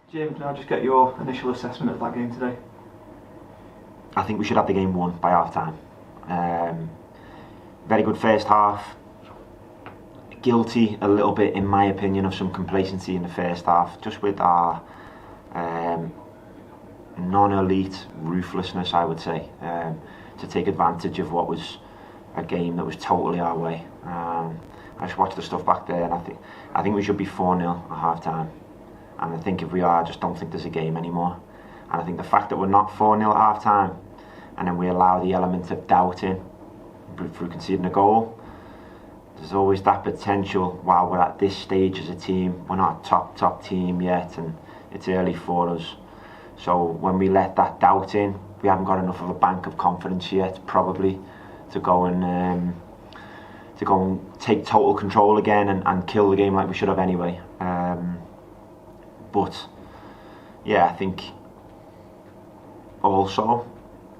Jim, can I just get your initial assessment of that game today? I think we should have the game won by half time. Very good first half. Guilty a little bit, in my opinion, of some complacency in the first half, just with our non-elite ruthlessness, I would say, to take advantage of what was a game that was totally our way. I just watched the stuff back there, and I think we should be 4-0 at half time. And I think if we are, I just don't think there's a game anymore. And I think the fact that we're not 4-0 at half time, and then we allow the element of doubting through conceding a goal, there's always that potential while we're at this stage as a team. We're not a top team yet, and it's early for us. So when we let that doubt in, we haven't got enough of a bank of confidence yet, probably, to go and take total control again and kill the game like we should have anyway. But yeah, I think also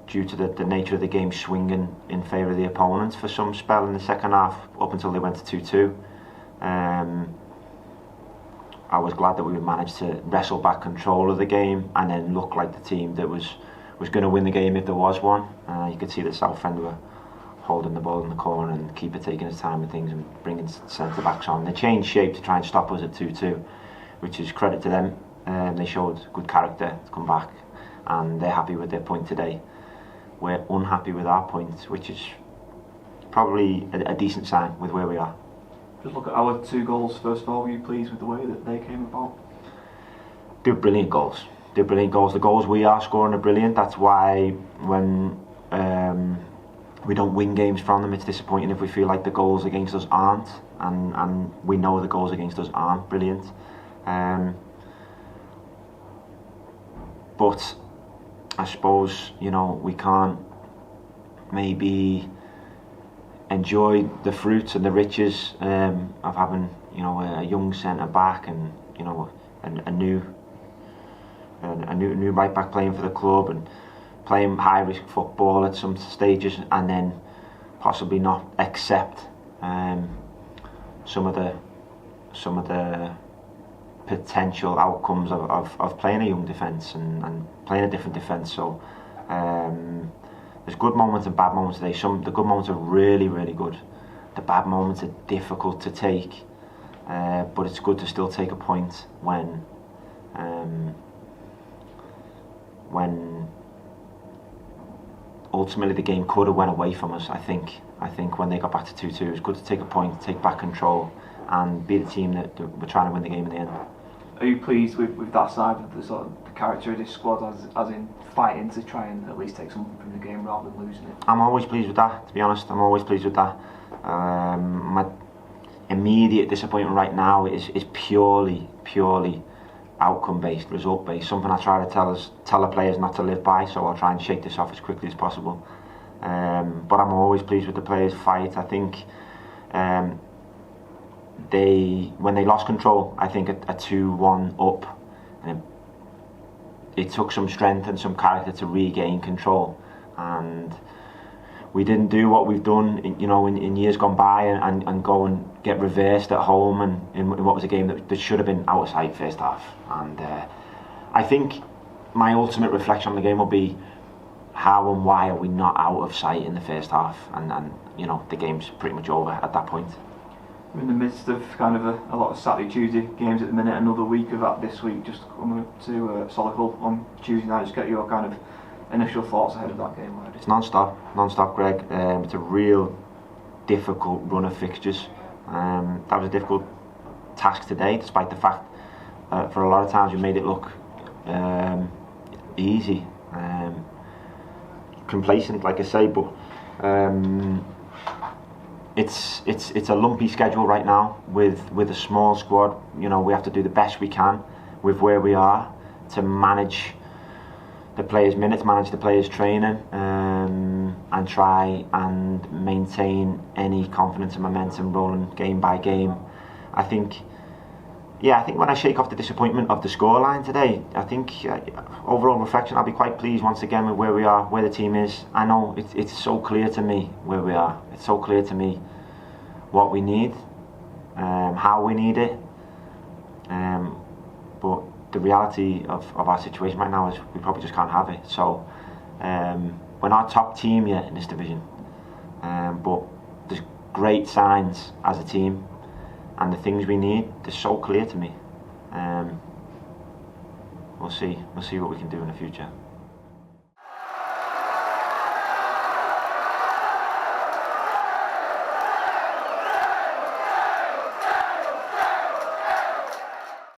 due to the nature of the game swinging in favour of the opponents for some spell in the second half up until they went to 2-2, I was glad that we managed to wrestle back control of the game and then look like the team that was going to win the game if there was one. You could see that Southend were holding the ball in the corner and keeper taking his time with things and bringing centre backs on. They changed shape to try and stop us at 2-2, which is credit to them. They showed good character to come back, and they're happy with their point today. We're unhappy with our point, which is probably a decent sign with where we are. Just look at our 2 goals first of all. Were you pleased with the way that they came about? They're brilliant goals. The goals we are scoring are brilliant. That's why when we don't win games from them, it's disappointing if we feel like the goals against us aren't, and we know the goals against us aren't brilliant. But I suppose, we can't maybe enjoy the fruits and the riches of having, a young centre back and a new right back playing for the club and playing high risk football at some stages, and then possibly not accept some of the potential outcomes of playing a young defence and playing a different defence. So there's good moments and bad moments today. The good moments are really, really good. The bad moments are difficult to take, but it's good to still take a point when ultimately the game could have went away from us. I think when they got back to 2-2, it was good to take a point, take back control, and be the team that we're trying to win the game in the end. Are you pleased with that side of the sort of the character of this squad, as in fighting to try and at least take something from the game rather than losing it? I'm always pleased with that, to be honest. I'm always pleased with that. My immediate disappointment right now is purely outcome based, result based. Something I try to tell the players not to live by. So I'll try and shake this off as quickly as possible. But I'm always pleased with the players' fight. I think when they lost control, I think a 2-1 up, it took some strength and some character to regain control, and we didn't do what we've done in years gone by and go and get reversed at home and in what was a game that should have been out of sight first half. And I think my ultimate reflection on the game will be how and why are we not out of sight in the first half, and the game's pretty much over at that point. We're in the midst of kind of a lot of Saturday, Tuesday games at the minute. Another week of that this week, just coming to Solihull on Tuesday night. Just get your kind of initial thoughts ahead of that game. It's non-stop, Greg. It's a real difficult run of fixtures. That was a difficult task today, despite the fact for a lot of times we made it look easy, complacent, like I say, but it's a lumpy schedule right now with a small squad. We have to do the best we can with where we are to manage the players' minutes, manage the players' training, and try and maintain any confidence and momentum rolling game by game. I think when I shake off the disappointment of the scoreline today, I think overall reflection, I'll be quite pleased once again with where we are, where the team is. I know it's so clear to me where we are. It's so clear to me what we need, how we need it. But the reality of our situation right now is we probably just can't have it. So we're not a top team yet in this division, but there's great signs as a team, and the things we need, they're so clear to me. We'll see what we can do in the future.